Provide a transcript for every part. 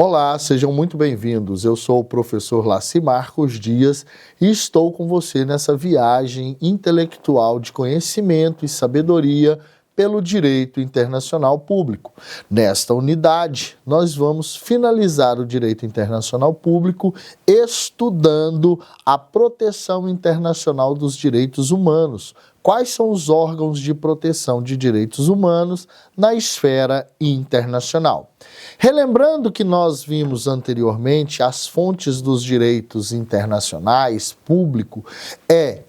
Olá, sejam muito bem-vindos. Eu sou o professor Laci Marcos Dias e estou com você nessa viagem intelectual de conhecimento e sabedoria pelo direito internacional público. Nesta unidade, nós vamos finalizar o direito internacional público estudando a proteção internacional dos direitos humanos. Quais são os órgãos de proteção de direitos humanos na esfera internacional? Relembrando que nós vimos anteriormente as fontes dos direitos internacionais público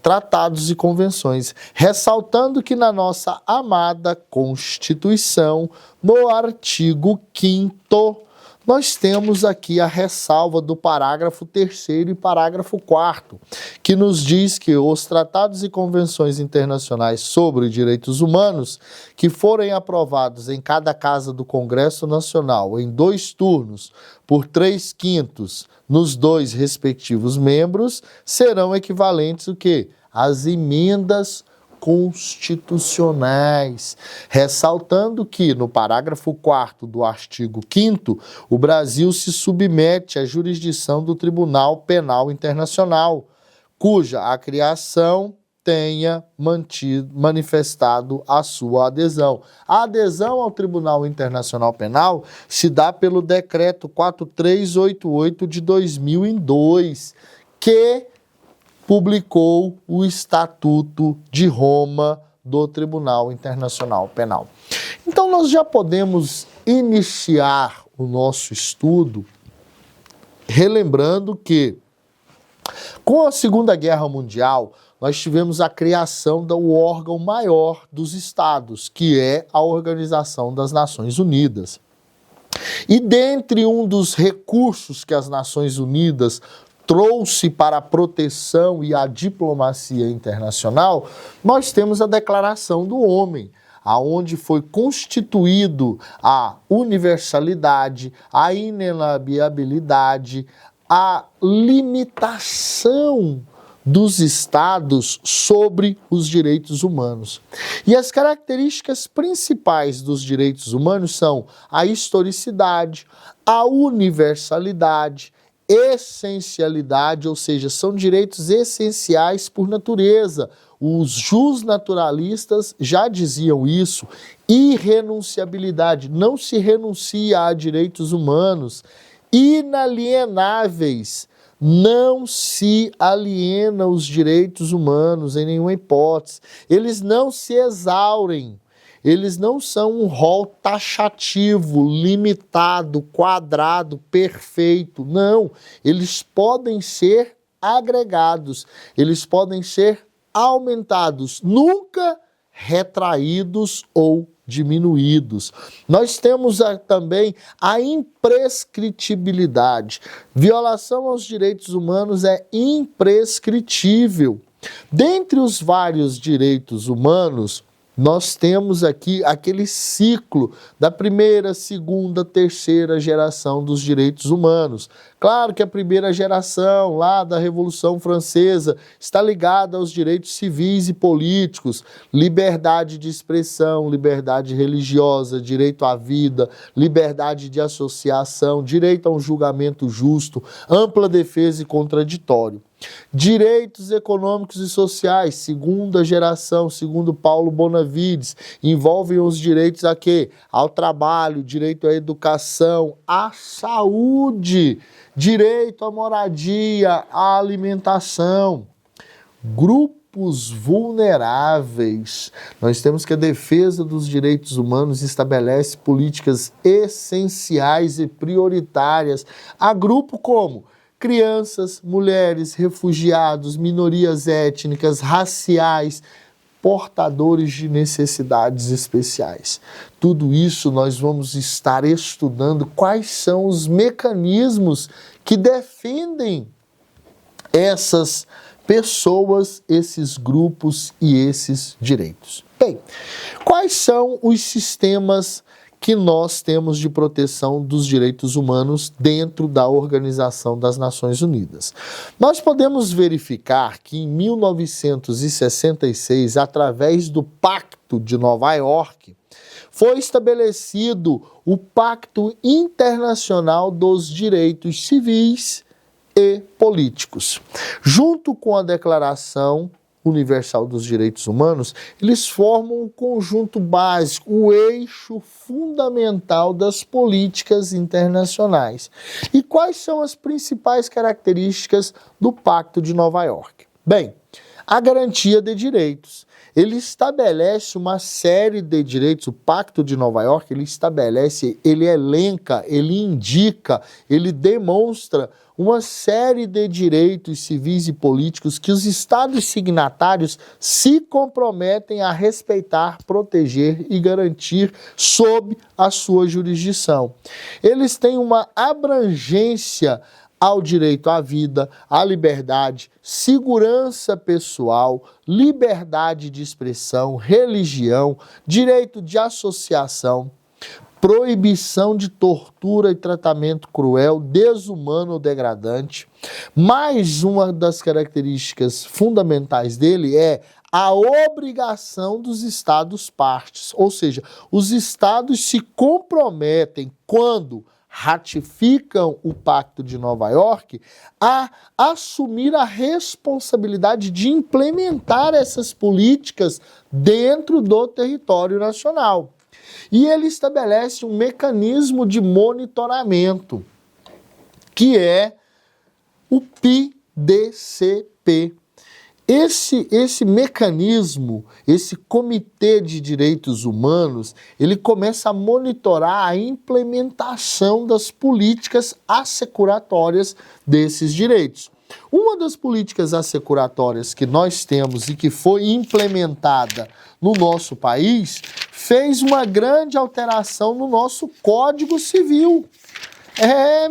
tratados e convenções, ressaltando que na nossa amada Constituição, no artigo 5º, nós temos aqui a ressalva do parágrafo 3º e parágrafo 4º, que nos diz que os tratados e convenções internacionais sobre direitos humanos, que forem aprovados em cada casa do Congresso Nacional em 2 turnos, por 3/5 nos 2 respectivos membros, serão equivalentes o quê? Às emendas constitucionais, ressaltando que, no parágrafo 4º do artigo 5º, o Brasil se submete à jurisdição do Tribunal Penal Internacional, cuja a criação tenha manifestado a sua adesão. A adesão ao Tribunal Internacional Penal se dá pelo Decreto 4388 de 2002, que publicou o Estatuto de Roma do Tribunal Internacional Penal. Então, nós já podemos iniciar o nosso estudo relembrando que, com a Segunda Guerra Mundial, nós tivemos a criação do órgão maior dos Estados, que é a Organização das Nações Unidas. E dentre um dos recursos que as Nações Unidas trouxe para a proteção e a diplomacia internacional, nós temos a Declaração do Homem, aonde foi constituído a universalidade, a inalienabilidade, a limitação dos Estados sobre os direitos humanos. E as características principais dos direitos humanos são a historicidade, a universalidade, essencialidade, ou seja, são direitos essenciais por natureza. Os jusnaturalistas já diziam isso. Irrenunciabilidade, não se renuncia a direitos humanos. Inalienáveis, não se aliena os direitos humanos em nenhuma hipótese. Eles não se exaurem. Eles não são um rol taxativo, limitado, quadrado, perfeito. Não, eles podem ser agregados, eles podem ser aumentados, nunca retraídos ou diminuídos. Nós temos também a imprescritibilidade. Violação aos direitos humanos é imprescritível. Dentre os vários direitos humanos, nós temos aqui aquele ciclo da primeira, segunda, terceira geração dos direitos humanos. Claro que a primeira geração, lá da Revolução Francesa, está ligada aos direitos civis e políticos, liberdade de expressão, liberdade religiosa, direito à vida, liberdade de associação, direito a um julgamento justo, ampla defesa e contraditório. Direitos econômicos e sociais, segunda geração, segundo Paulo Bonavides, envolvem os direitos a quê? Ao trabalho, direito à educação, à saúde, direito à moradia, à alimentação. Grupos vulneráveis. Nós temos que a defesa dos direitos humanos estabelece políticas essenciais e prioritárias a grupo como crianças, mulheres, refugiados, minorias étnicas, raciais, portadores de necessidades especiais. Tudo isso nós vamos estar estudando quais são os mecanismos que defendem essas pessoas, esses grupos e esses direitos. Bem, quais são os sistemas que nós temos de proteção dos direitos humanos dentro da Organização das Nações Unidas? Nós podemos verificar que em 1966, através do Pacto de Nova York, foi estabelecido o Pacto Internacional dos Direitos Civis e Políticos. Junto com a Declaração Universal dos Direitos Humanos, eles formam um conjunto básico, o eixo fundamental das políticas internacionais. E quais são as principais características do Pacto de Nova York? Bem, a garantia de direitos. Ele estabelece uma série de direitos, o Pacto de Nova York, ele estabelece, ele elenca, ele indica, ele demonstra uma série de direitos civis e políticos que os estados signatários se comprometem a respeitar, proteger e garantir sob a sua jurisdição. Eles têm uma abrangência ao direito à vida, à liberdade, segurança pessoal, liberdade de expressão, religião, direito de associação, proibição de tortura e tratamento cruel, desumano ou degradante. Mais uma das características fundamentais dele é a obrigação dos estados partes, ou seja, os estados se comprometem quando ratificam o Pacto de Nova York a assumir a responsabilidade de implementar essas políticas dentro do território nacional. E ele estabelece um mecanismo de monitoramento, que é o PDCP. Esse mecanismo, esse Comitê de Direitos Humanos, ele começa a monitorar a implementação das políticas assecuratórias desses direitos. Uma das políticas assecuratórias que nós temos e que foi implementada no nosso país fez uma grande alteração no nosso Código Civil.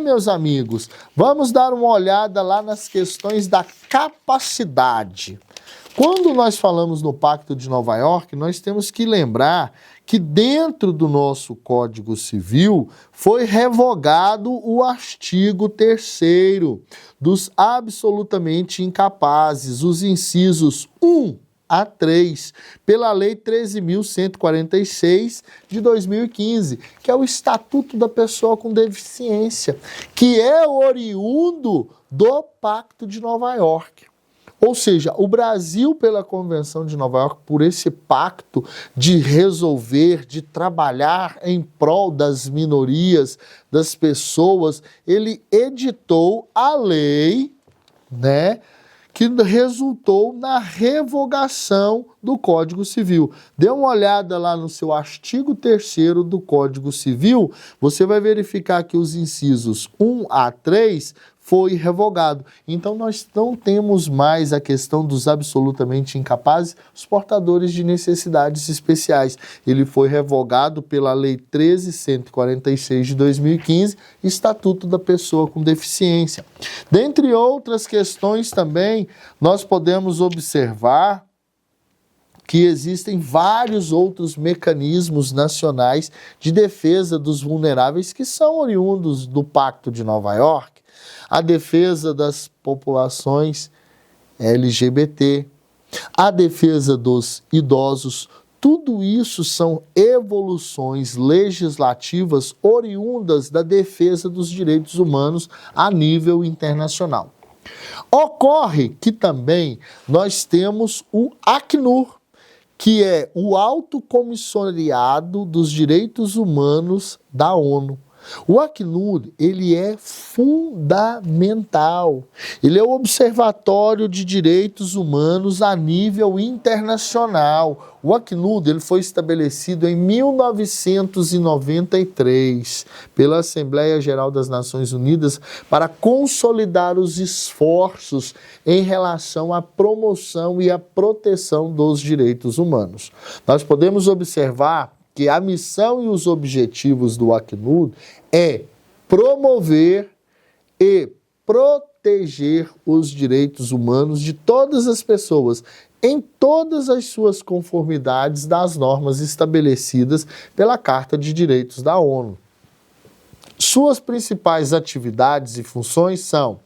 Meus amigos, vamos dar uma olhada lá nas questões da capacidade. Quando nós falamos no Pacto de Nova York, nós temos que lembrar que dentro do nosso Código Civil foi revogado o artigo 3º dos absolutamente incapazes, os incisos 1 a 3, pela Lei 13.146 de 2015, que é o Estatuto da Pessoa com Deficiência, que é oriundo do Pacto de Nova York. Ou seja, o Brasil, pela Convenção de Nova York, por esse pacto de resolver, de trabalhar em prol das minorias, das pessoas, ele editou a lei, que resultou na revogação do Código Civil. Dê uma olhada lá no seu artigo 3º do Código Civil, você vai verificar que os incisos 1 a 3 foi revogado. Então nós não temos mais a questão dos absolutamente incapazes, os portadores de necessidades especiais. Ele foi revogado pela Lei 13.146 de 2015, Estatuto da Pessoa com Deficiência. Dentre outras questões também, nós podemos observar que existem vários outros mecanismos nacionais de defesa dos vulneráveis que são oriundos do Pacto de Nova York. A defesa das populações LGBT, a defesa dos idosos, tudo isso são evoluções legislativas oriundas da defesa dos direitos humanos a nível internacional. Ocorre que também nós temos o Acnur, que é o Alto Comissariado dos Direitos Humanos da ONU. O Acnur, ele é fundamental. Ele é o Observatório de Direitos Humanos a nível internacional. O Acnur, ele foi estabelecido em 1993 pela Assembleia Geral das Nações Unidas para consolidar os esforços em relação à promoção e à proteção dos direitos humanos. Nós podemos observar que a missão e os objetivos do Acnur é promover e proteger os direitos humanos de todas as pessoas, em todas as suas conformidades das normas estabelecidas pela Carta de Direitos da ONU. Suas principais atividades e funções são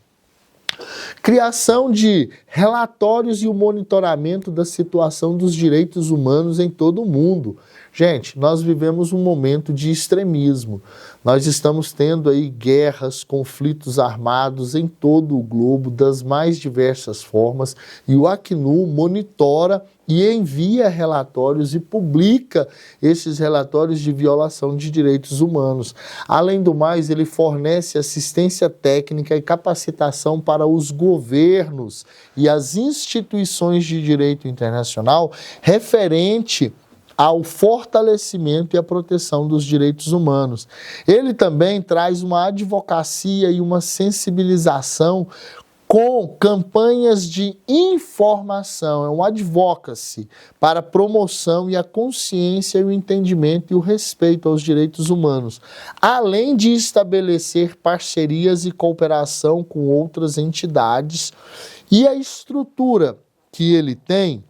Criação de relatórios e o monitoramento da situação dos direitos humanos em todo o mundo. Gente, nós vivemos um momento de extremismo. Nós estamos tendo aí guerras, conflitos armados em todo o globo, das mais diversas formas, e o Acnu monitora e envia relatórios e publica esses relatórios de violação de direitos humanos. Além do mais, ele fornece assistência técnica e capacitação para os governos e as instituições de direito internacional referente ao fortalecimento e à proteção dos direitos humanos. Ele também traz uma advocacia e uma sensibilização com campanhas de informação, é um advocacy para a promoção e a consciência e o entendimento e o respeito aos direitos humanos, além de estabelecer parcerias e cooperação com outras entidades. E a estrutura que ele tem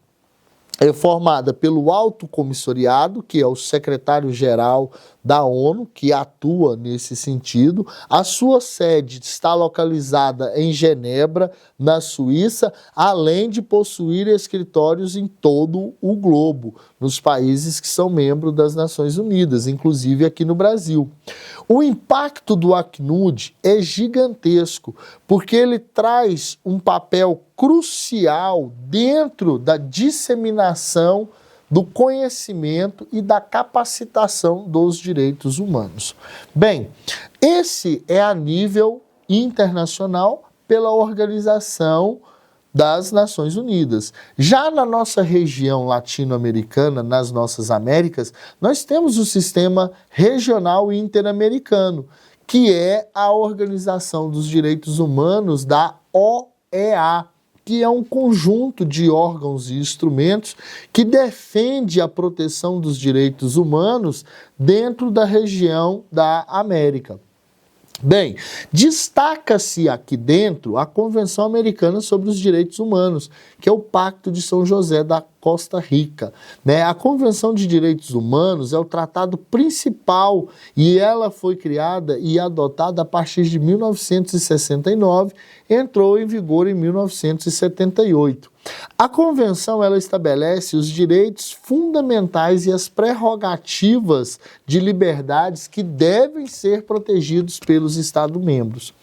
é formada pelo Alto Comissariado, que é o secretário-geral da ONU, que atua nesse sentido. A sua sede está localizada em Genebra, na Suíça, além de possuir escritórios em todo o globo, nos países que são membros das Nações Unidas, inclusive aqui no Brasil. O impacto do Acnud é gigantesco, porque ele traz um papel crucial dentro da disseminação do conhecimento e da capacitação dos direitos humanos. Bem, esse é a nível internacional pela Organização das Nações Unidas. Já na nossa região latino-americana, nas nossas Américas, nós temos o sistema regional interamericano, que é a Organização dos Direitos Humanos da OEA, que é um conjunto de órgãos e instrumentos que defende a proteção dos direitos humanos dentro da região da América. Bem, destaca-se aqui dentro a Convenção Americana sobre os Direitos Humanos, que é o Pacto de São José da Costa Rica, né? A Convenção de Direitos Humanos é o tratado principal e ela foi criada e adotada a partir de 1969, entrou em vigor em 1978. A Convenção ela estabelece os direitos fundamentais e as prerrogativas de liberdades que devem ser protegidos pelos Estados-membros.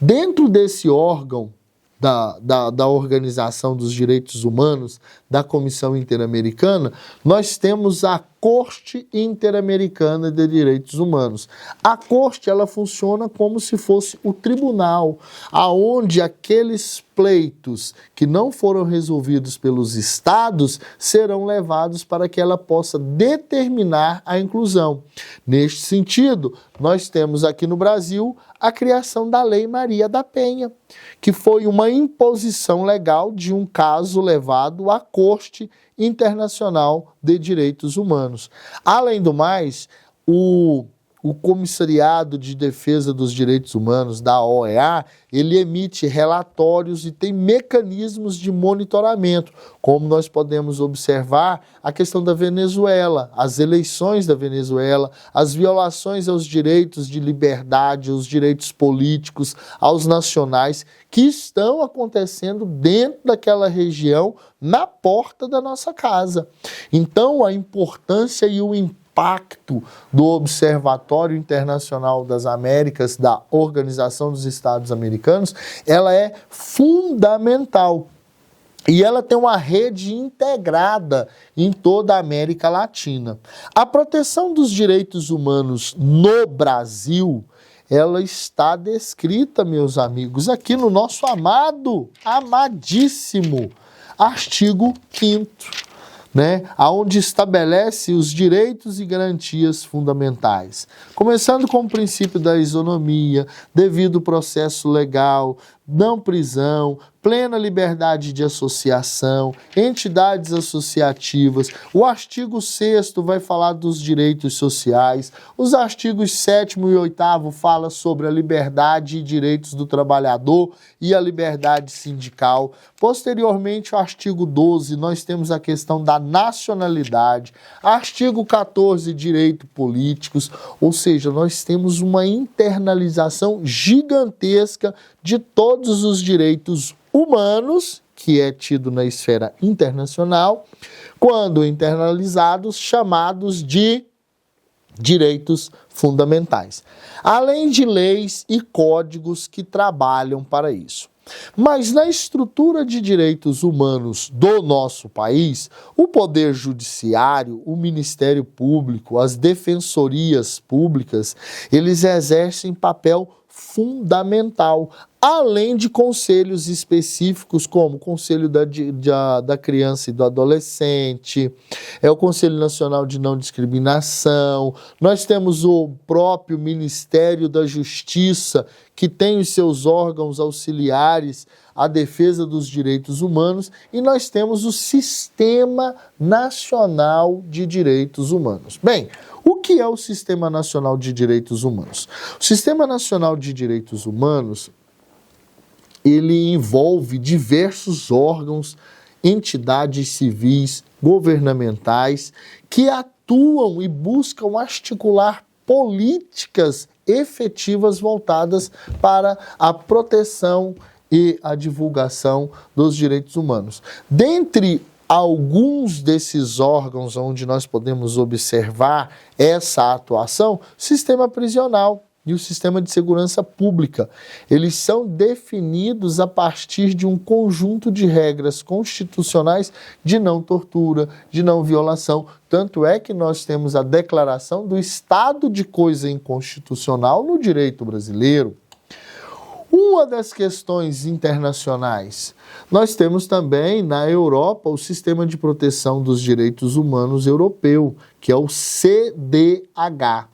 Dentro desse órgão da Organização dos Direitos Humanos, da Comissão Interamericana, nós temos a Corte Interamericana de Direitos Humanos. A Corte ela funciona como se fosse o tribunal, aonde aqueles pleitos que não foram resolvidos pelos estados serão levados para que ela possa determinar a inclusão. Neste sentido, nós temos aqui no Brasil a criação da Lei Maria da Penha, que foi uma imposição legal de um caso levado à Corte Internacional de Direitos Humanos. Além do mais, o Comissariado de Defesa dos Direitos Humanos, da OEA, ele emite relatórios e tem mecanismos de monitoramento, como nós podemos observar a questão da Venezuela, as eleições da Venezuela, as violações aos direitos de liberdade, aos direitos políticos, aos nacionais, que estão acontecendo dentro daquela região, na porta da nossa casa. Então, a importância e o impacto do Observatório Internacional das Américas, da Organização dos Estados Americanos, ela é fundamental. E ela tem uma rede integrada em toda a América Latina. A proteção dos direitos humanos no Brasil, ela está descrita, meus amigos, aqui no nosso amadíssimo artigo 5º, né, onde estabelece os direitos e garantias fundamentais. Começando com o princípio da isonomia, devido processo legal, não prisão, plena liberdade de associação, entidades associativas. O artigo 6º vai falar dos direitos sociais. Os artigos 7º e 8º falam sobre a liberdade e direitos do trabalhador e a liberdade sindical. Posteriormente, o artigo 12, nós temos a questão da nacionalidade. Artigo 14, direitos políticos. Ou seja, nós temos uma internalização gigantesca de toda todos os direitos humanos, que é tido na esfera internacional, quando internalizados, chamados de direitos fundamentais, além de leis e códigos que trabalham para isso. Mas na estrutura de direitos humanos do nosso país, o Poder Judiciário, o Ministério Público, as defensorias públicas, eles exercem papel fundamental, além de conselhos específicos, como o Conselho da Criança e do Adolescente, o Conselho Nacional de Não Discriminação, nós temos o próprio Ministério da Justiça, que tem os seus órgãos auxiliares à defesa dos direitos humanos, e nós temos o Sistema Nacional de Direitos Humanos. Bem, o que é o Sistema Nacional de Direitos Humanos? O Sistema Nacional de Direitos Humanos, ele envolve diversos órgãos, entidades civis, governamentais, que atuam e buscam articular políticas efetivas voltadas para a proteção e a divulgação dos direitos humanos. Dentre alguns desses órgãos onde nós podemos observar essa atuação, sistema prisional e o sistema de segurança pública. Eles são definidos a partir de um conjunto de regras constitucionais de não tortura, de não violação. Tanto é que nós temos a declaração do estado de coisa inconstitucional no direito brasileiro. Uma das questões internacionais, nós temos também na Europa o Sistema de Proteção dos Direitos Humanos Europeu, que é o CDH.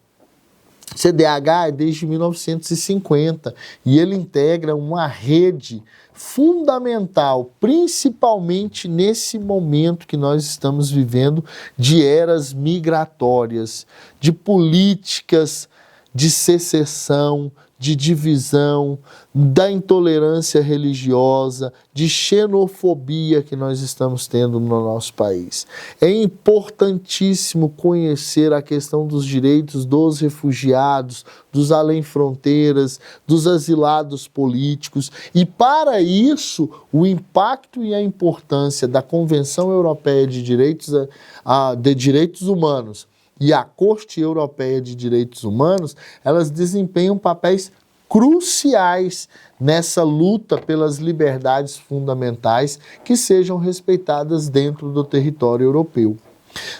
CDH é desde 1950 e ele integra uma rede fundamental, principalmente nesse momento que nós estamos vivendo de eras migratórias, de políticas de secessão, de divisão, da intolerância religiosa, de xenofobia que nós estamos tendo no nosso país. É importantíssimo conhecer a questão dos direitos dos refugiados, dos além-fronteiras, dos asilados políticos, e para isso o impacto e a importância da Convenção Europeia de Direitos Humanos e a Corte Europeia de Direitos Humanos, elas desempenham papéis cruciais nessa luta pelas liberdades fundamentais que sejam respeitadas dentro do território europeu.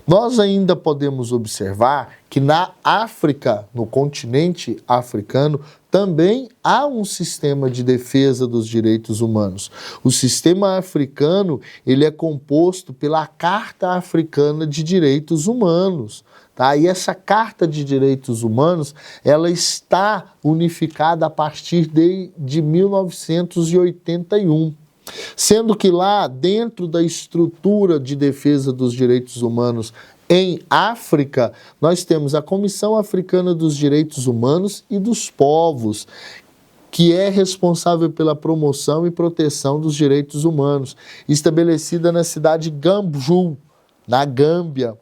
Nós ainda podemos observar que na África, no continente africano, também há um sistema de defesa dos direitos humanos. O sistema africano, ele é composto pela Carta Africana de Direitos Humanos. Tá? E essa Carta de Direitos Humanos, ela está unificada a partir de 1981. Sendo que lá, dentro da estrutura de defesa dos direitos humanos em África, nós temos a Comissão Africana dos Direitos Humanos e dos Povos, que é responsável pela promoção e proteção dos direitos humanos, estabelecida na cidade de Banjul, na Gâmbia.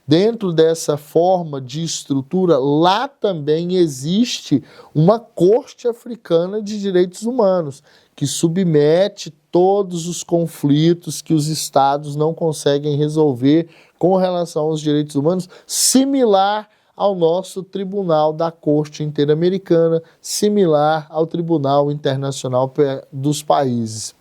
Dentro dessa forma de estrutura, lá também existe uma Corte Africana de Direitos Humanos, que submete todos os conflitos que os estados não conseguem resolver com relação aos direitos humanos, similar ao nosso Tribunal da Corte Interamericana, similar ao Tribunal Internacional dos Países.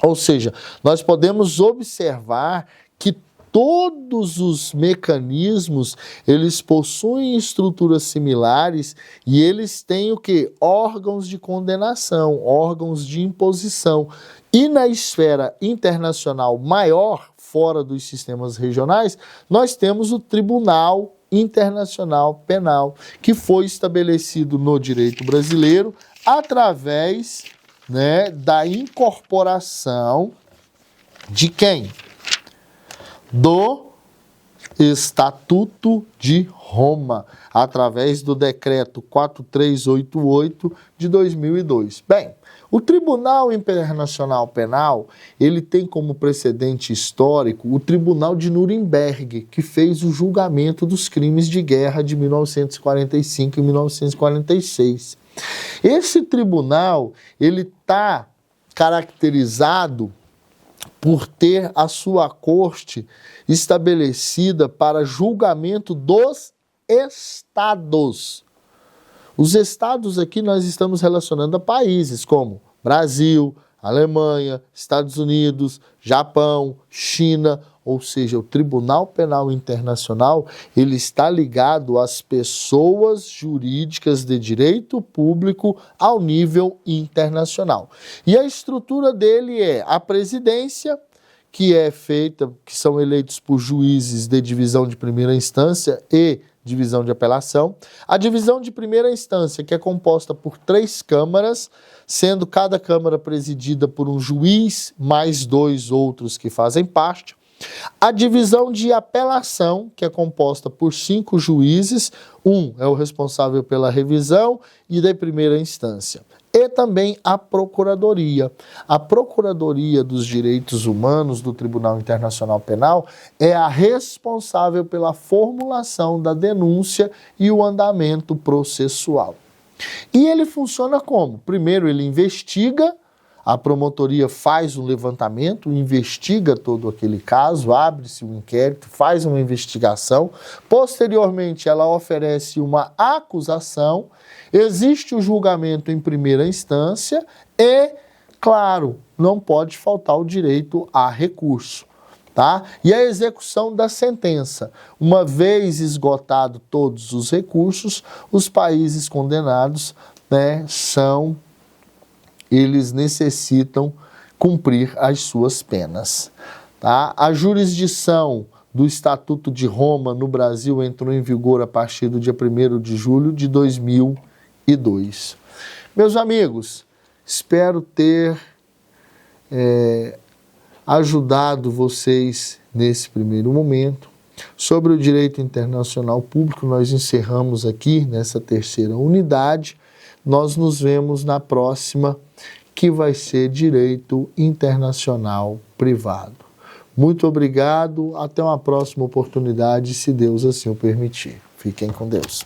Ou seja, nós podemos observar que todos os mecanismos, eles possuem estruturas similares e eles têm o quê? Órgãos de condenação, órgãos de imposição. E na esfera internacional maior, fora dos sistemas regionais, nós temos o Tribunal Internacional Penal, que foi estabelecido no direito brasileiro através, da incorporação de quem? Do Estatuto de Roma, através do Decreto 4388 de 2002. Bem, O Tribunal Internacional Penal, ele tem como precedente histórico o Tribunal de Nuremberg, que fez o julgamento dos crimes de guerra de 1945 e 1946. Esse tribunal, ele está caracterizado por ter a sua corte estabelecida para julgamento dos estados. Os estados aqui nós estamos relacionando a países como Brasil, Alemanha, Estados Unidos, Japão, China, ou seja, o Tribunal Penal Internacional, ele está ligado às pessoas jurídicas de direito público ao nível internacional. E a estrutura dele é a presidência, que é feita, que são eleitos por juízes de divisão de primeira instância e divisão de apelação. A divisão de primeira instância, que é composta por 3 câmaras, sendo cada câmara presidida por um juiz, mais 2 outros que fazem parte. A divisão de apelação, que é composta por 5 juízes, um é o responsável pela revisão e de primeira instância. E também a Procuradoria. A Procuradoria dos Direitos Humanos do Tribunal Internacional Penal é a responsável pela formulação da denúncia e o andamento processual. E ele funciona como? Primeiro ele investiga, a promotoria faz um levantamento, investiga todo aquele caso, abre-se um inquérito, faz uma investigação, posteriormente ela oferece uma acusação, existe o julgamento em primeira instância e, claro, não pode faltar o direito a recurso, tá? E a execução da sentença. Uma vez esgotado todos os recursos, os países condenados, eles necessitam cumprir as suas penas. Tá? A jurisdição do Estatuto de Roma no Brasil entrou em vigor a partir do dia 1º de julho de 2002. Meus amigos, espero ter ajudado vocês nesse primeiro momento. Sobre o direito internacional público, nós encerramos aqui nessa terceira unidade. Nós nos vemos na próxima, que vai ser Direito Internacional Privado. Muito obrigado, até uma próxima oportunidade, se Deus assim o permitir. Fiquem com Deus.